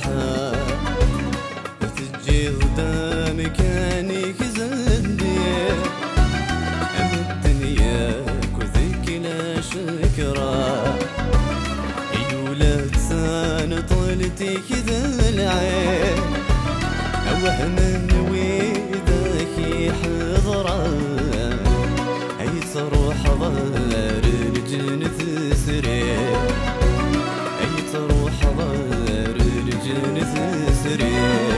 فرحة تجي قدام كانك زندي الدنيا كذيك لا شكرا يولد سان طولتي كذا العين وهم ويدك حضرا هي تروح ظهر الجنة سرير هي تروح ظهر الجنة سرير